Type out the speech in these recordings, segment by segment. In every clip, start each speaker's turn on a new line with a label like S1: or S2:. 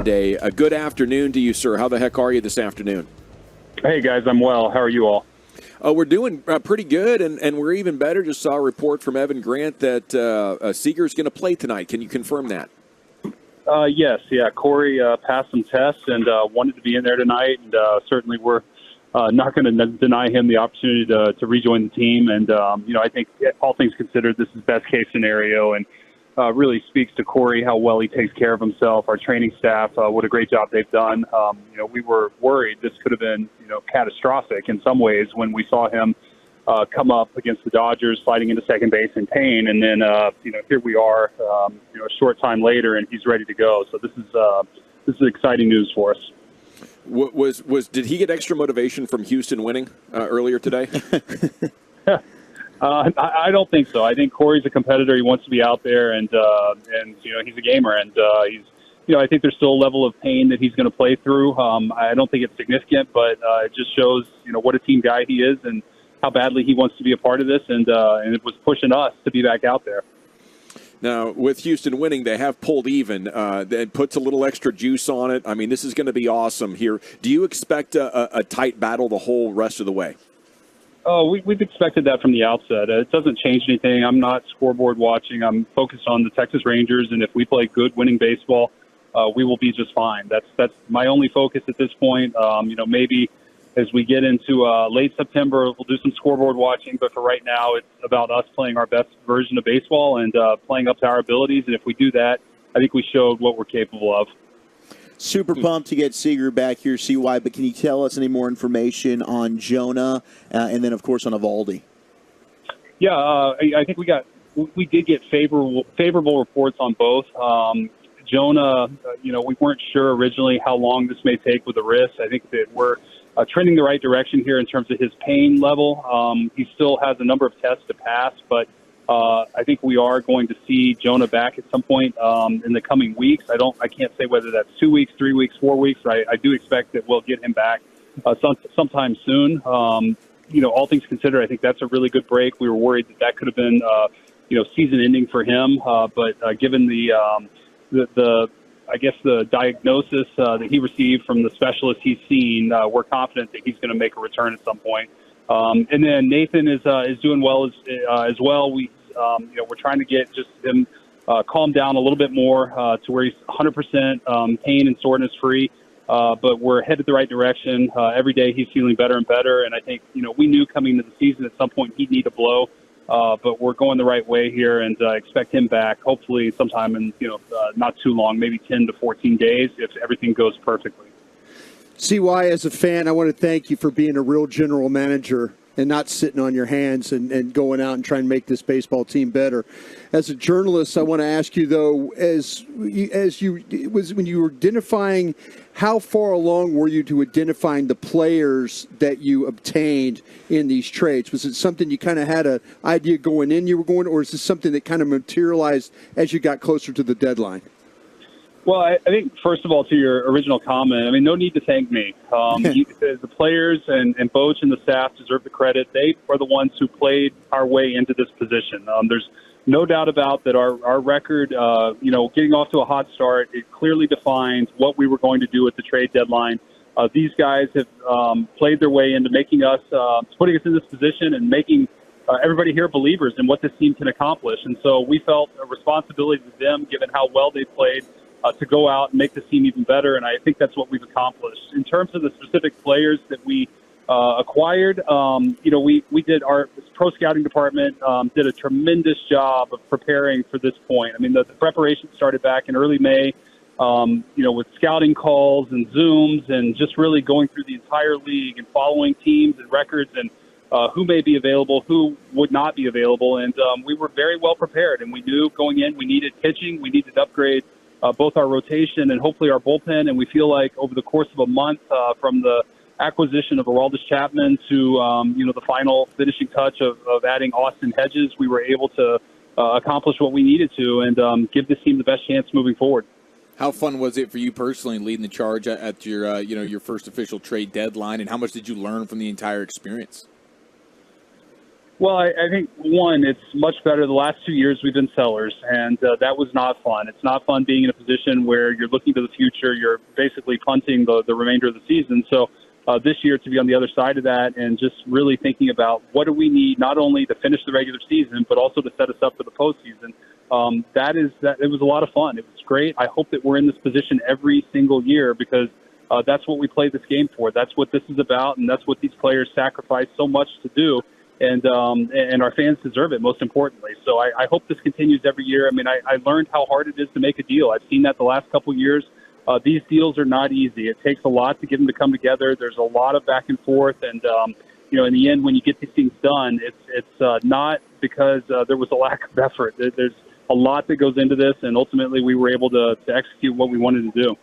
S1: Monday. A good afternoon to you, sir. How the heck are you this afternoon?
S2: Hey, guys. I'm well. How are you all?
S1: We're doing pretty good, and we're even better. Just saw a report from Evan Grant that Seager's going to play tonight. Can you confirm that?
S2: Yes. Yeah. Corey passed some tests and wanted to be in there tonight, and certainly we're not going to deny him the opportunity to rejoin the team. And, I think all things considered, this is best case scenario, and really speaks to Corey, how well he takes care of himself. Our training staff, what a great job they've done. We were worried this could have been, catastrophic in some ways when we saw him come up against the Dodgers, sliding into second base in pain. And then, here we are, a short time later, and he's ready to go. So this is exciting news for us.
S1: Did he get extra motivation from Houston winning earlier today?
S2: I don't think so. I think Corey's a competitor. He wants to be out there, and he's a gamer, and I think there's still a level of pain that he's going to play through. I don't think it's significant, but it just shows what a team guy he is and how badly he wants to be a part of this, and it was pushing us to be back out there.
S1: Now, with Houston winning, they have pulled even. That puts a little extra juice on it. I mean, this is going to be awesome here. Do you expect a tight battle the whole rest of the way?
S2: Oh, we've expected that from the outset. It doesn't change anything. I'm not scoreboard watching. I'm focused on the Texas Rangers, and if we play good, winning baseball, we will be just fine. That's my only focus at this point. Maybe as we get into late September, we'll do some scoreboard watching. But for right now, it's about us playing our best version of baseball and playing up to our abilities. And if we do that, I think we showed what we're capable of.
S3: Super pumped to get Seager back here, CY, but can you tell us any more information on Jonah and then, of course, on Eovaldi?
S2: Yeah, I think we did get favorable reports on both. Jonah, we weren't sure originally how long this may take with the wrist. I think that we're trending the right direction here in terms of his pain level. He still has a number of tests to pass, but I think we are going to see Jonah back at some point in the coming weeks. I can't say whether that's 2 weeks, 3 weeks, 4 weeks. I do expect that we'll get him back sometime soon. All things considered, I think that's a really good break. We were worried that could have been, season ending for him. But given the diagnosis that he received from the specialist he's seen, we're confident that he's going to make a return at some point. And then Nathan is doing well as well. We're trying to get just him calmed down a little bit more to where he's 100% pain and soreness free. But we're headed the right direction. Every day he's feeling better and better. And I think we knew coming into the season at some point he'd need a blow. But we're going the right way here, and expect him back hopefully sometime in not too long, maybe 10 to 14 days if everything goes perfectly.
S4: CY, as a fan, I want to thank you for being a real general manager and not sitting on your hands and going out and trying to make this baseball team better. As a journalist, I want to ask you, though, when you were identifying, how far along were you to identifying the players that you obtained in these trades? Was it something you kind of had an idea going in you were going, or is this something that kind of materialized as you got closer to the deadline?
S2: Well, I think, first of all, to your original comment, no need to thank me. The players and Boch and the staff deserve the credit. They are the ones who played our way into this position. There's no doubt about that our record, getting off to a hot start, it clearly defines what we were going to do at the trade deadline. These guys have played their way into making us, putting us in this position and making everybody here believers in what this team can accomplish. And so we felt a responsibility to them, given how well they played, to go out and make this team even better, and I think that's what we've accomplished. In terms of the specific players that we acquired, we did our pro scouting department did a tremendous job of preparing for this point. The preparation started back in early May, with scouting calls and Zooms and just really going through the entire league and following teams and records and who may be available, who would not be available, and we were very well prepared, and we knew going in we needed pitching, we needed to upgrade both our rotation and hopefully our bullpen. And we feel like over the course of a month, from the acquisition of Aroldis Chapman to the final finishing touch of adding Austin Hedges, we were able to accomplish what we needed to and give this team the best chance moving forward.
S5: How fun was it for you personally leading the charge at your your first official trade deadline, and how much did you learn from the entire experience?
S2: Well, I think, one, it's much better. The last 2 years we've been sellers, and that was not fun. It's not fun being in a position where you're looking to the future. You're basically punting the remainder of the season. So this year to be on the other side of that and just really thinking about what do we need not only to finish the regular season, but also to set us up for the postseason. It was a lot of fun. It was great. I hope that we're in this position every single year because that's what we play this game for. That's what this is about, and that's what these players sacrifice so much to do. And our fans deserve it, most importantly. So I hope this continues every year. I mean, I learned how hard it is to make a deal. I've seen that the last couple of years. These deals are not easy. It takes a lot to get them to come together. There's a lot of back and forth. And, in the end, when you get these things done, it's not because there was a lack of effort. There's a lot that goes into this, and ultimately we were able to execute what we wanted to do.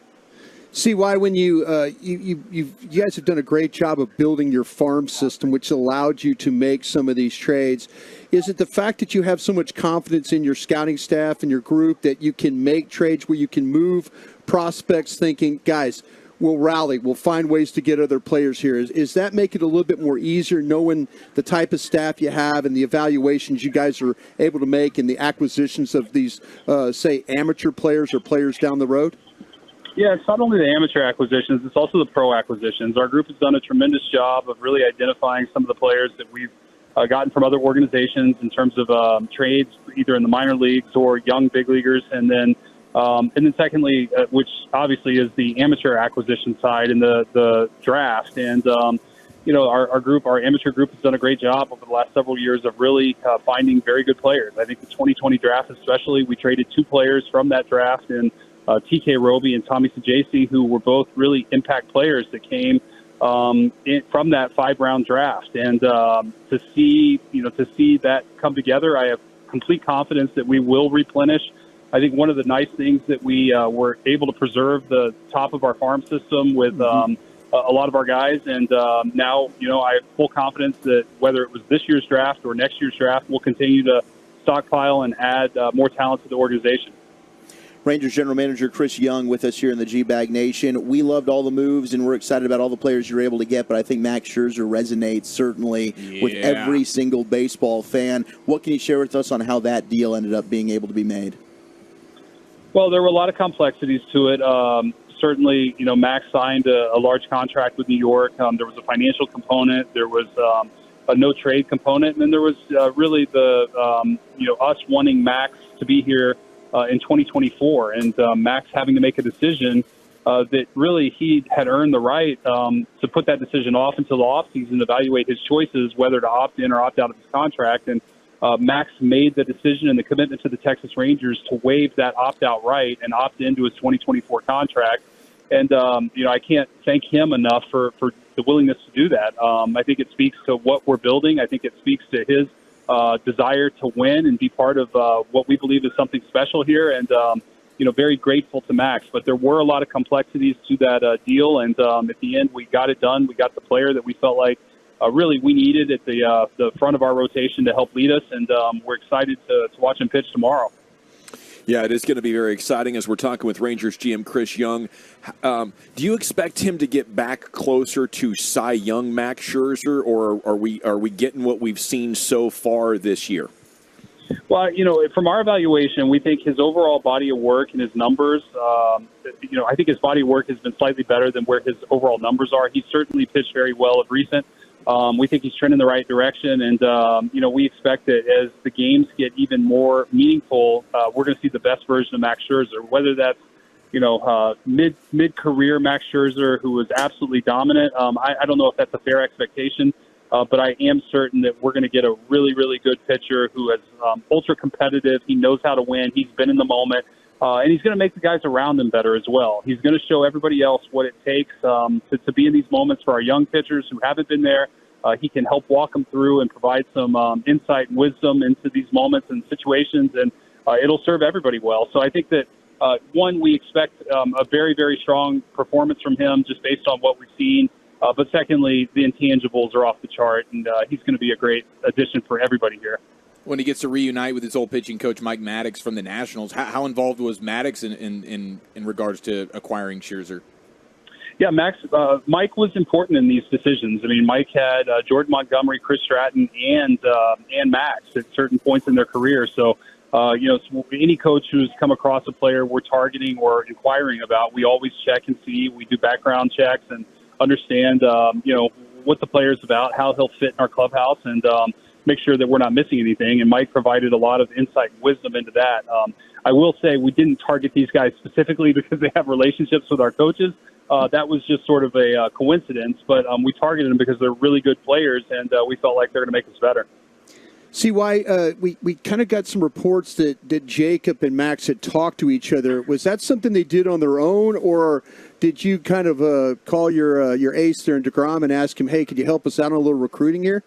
S4: See why when you guys have done a great job of building your farm system, which allowed you to make some of these trades. Is it the fact that you have so much confidence in your scouting staff and your group that you can make trades where you can move prospects thinking, guys, we'll rally, we'll find ways to get other players here? Is that make it a little bit more easier knowing the type of staff you have and the evaluations you guys are able to make and the acquisitions of these, say, amateur players or players down the road?
S2: Yeah, it's not only the amateur acquisitions, it's also the pro acquisitions. Our group has done a tremendous job of really identifying some of the players that we've gotten from other organizations in terms of trades, either in the minor leagues or young big leaguers. And then secondly, which obviously is the amateur acquisition side in the draft. And, our amateur group has done a great job over the last several years of really finding very good players. I think the 2020 draft especially, we traded 2 players from that draft, and TK Roby and Tommy Sajasi, who were both really impact players that came from that 5-round draft. And to see that come together, I have complete confidence that we will replenish. I think one of the nice things that we were able to preserve the top of our farm system with a lot of our guys. And now, I have full confidence that whether it was this year's draft or next year's draft, we'll continue to stockpile and add more talent to the organization.
S3: Rangers General Manager Chris Young with us here in the GBag Nation. We loved all the moves, and we're excited about all the players you're able to get, but I think Max Scherzer resonates certainly with every single baseball fan. What can you share with us on how that deal ended up being able to be made?
S2: Well, there were a lot of complexities to it. Certainly, Max signed a large contract with New York. There was a financial component. There was a no-trade component. And then there was really us wanting Max to be here in 2024, and Max having to make a decision that really he had earned the right to put that decision off until the offseason, evaluate his choices, whether to opt in or opt out of his contract. And Max made the decision and the commitment to the Texas Rangers to waive that opt-out right and opt into his 2024 contract. And, I can't thank him enough for the willingness to do that. I think it speaks to what we're building. I think it speaks to his desire to win and be part of what we believe is something special here. And, very grateful to Max. But there were a lot of complexities to that deal. And at the end, we got it done. We got the player that we felt like really we needed at the front of our rotation to help lead us. And we're excited to watch him pitch tomorrow.
S1: Yeah, it is going to be very exciting as we're talking with Rangers GM Chris Young. Do you expect him to get back closer to Cy Young Max Scherzer, or are we getting what we've seen so far this year?
S2: Well, from our evaluation, we think his overall body of work and his numbers, I think his body of work has been slightly better than where his overall numbers are. He's certainly pitched very well of recent. We think he's trending in the right direction, and we expect that as the games get even more meaningful, we're going to see the best version of Max Scherzer. Whether that's mid-career Max Scherzer, who was absolutely dominant, I don't know if that's a fair expectation, but I am certain that we're going to get a really, really good pitcher who is ultra competitive. He knows how to win. He's been in the moment. And he's going to make the guys around him better as well. He's going to show everybody else what it takes to be in these moments for our young pitchers who haven't been there. He can help walk them through and provide some insight and wisdom into these moments and situations, and it'll serve everybody well. So I think that, one, we expect a very, very strong performance from him just based on what we've seen. But secondly, the intangibles are off the chart, and he's going to be a great addition for everybody here.
S5: When he gets to reunite with his old pitching coach, Mike Maddox, from the Nationals, how involved was Maddox in regards to acquiring Scherzer?
S2: Yeah, Mike was important in these decisions. I mean, Mike had Jordan Montgomery, Chris Stratton, and Max at certain points in their career. So, any coach who's come across a player we're targeting or inquiring about, we always check and see. We do background checks and understand, what the player's about, how he'll fit in our clubhouse, and make sure that we're not missing anything. And Mike provided a lot of insight and wisdom into that. I will say we didn't target these guys specifically because they have relationships with our coaches. That was just sort of a coincidence, but we targeted them because they're really good players, and we felt like they're going to make us better.
S4: See why we kind of got some reports that Jacob and Max had talked to each other. Was that something they did on their own, or did you kind of call your ace there in DeGrom and ask him, hey, could you help us out on a little recruiting here?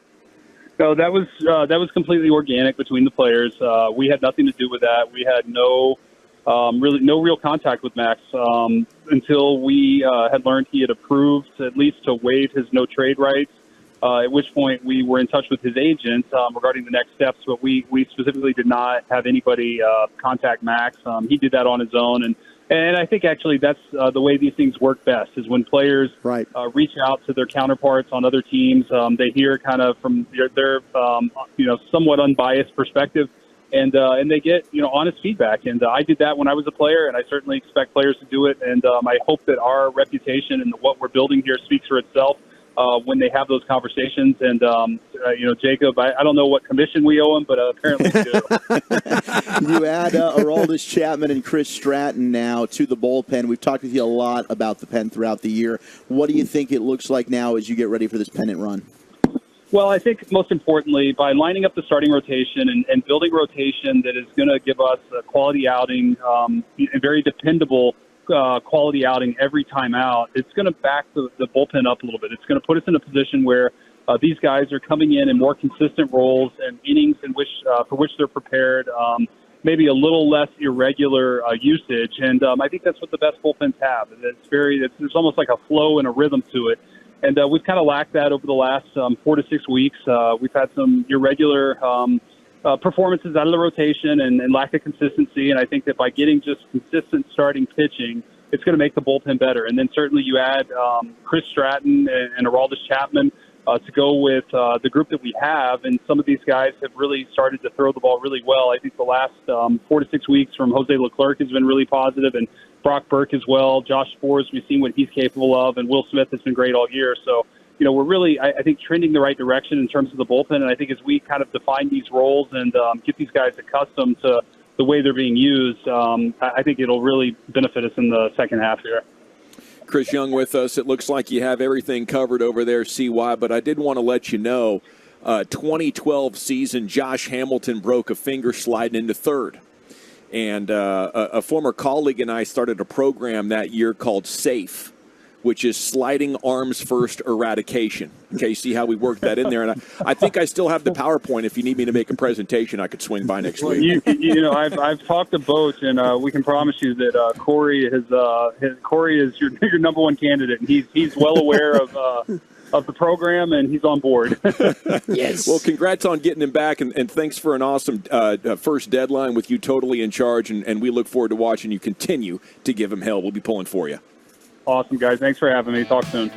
S2: No, that was completely organic between the players. We had nothing to do with that. We had no real contact with Max until we had learned he had approved at least to waive his no trade rights. At which point we were in touch with his agent regarding the next steps, but we specifically did not have anybody contact Max. He did that on his own, and I think actually that's the way these things work best is when players reach out to their counterparts on other teams. They hear kind of from their somewhat unbiased perspective, and they get honest feedback. And I did that when I was a player, and I certainly expect players to do it. And I hope that our reputation and what we're building here speaks for itself. When they have those conversations. And, Jacob, I don't know what commission we owe him, but apparently we do.
S3: You add Aroldis Chapman and Chris Stratton now to the bullpen. We've talked with you a lot about the pen throughout the year. What do you think it looks like now as you get ready for this pennant run?
S2: Well, I think most importantly, by lining up the starting rotation and building rotation that is going to give us a quality outing, a very dependable quality outing every time out, it's going to back the bullpen up a little bit. It's going to put us in a position where these guys are coming in more consistent roles and innings for which they're prepared, maybe a little less irregular usage. And I think that's what the best bullpens have. There's almost like a flow and a rhythm to it. And we've kind of lacked that over the last 4 to 6 weeks. We've had some irregular performances out of the rotation and lack of consistency. And I think that by getting just consistent starting pitching, it's going to make the bullpen better. And then certainly you add Chris Stratton and Aroldis Chapman to go with the group that we have. And some of these guys have really started to throw the ball really well. I think the last 4 to 6 weeks from Jose Leclerc has been really positive, and Brock Burke as well. Josh Spores, we've seen what he's capable of, and Will Smith has been great all year. So, we're really, I think, trending the right direction in terms of the bullpen. And I think as we kind of define these roles and get these guys accustomed to the way they're being used, I think it'll really benefit us in the second half here.
S1: Chris Young with us. It looks like you have everything covered over there, CY, but I did want to let you know, 2012 season, Josh Hamilton broke a finger sliding into third. And a former colleague and I started a program that year called SAFE, which is sliding arms first eradication. Okay, see how we worked that in there. And I think I still have the PowerPoint. If you need me to make a presentation, I could swing by next week.
S2: I've talked to Boach, and we can promise you that Corey is your number one candidate, and he's well aware of the program, and he's on board.
S1: Yes. Well, congrats on getting him back, and thanks for an awesome first deadline with you totally in charge, and we look forward to watching you continue to give him hell. We'll be pulling for you.
S2: Awesome, guys. Thanks for having me. Talk soon.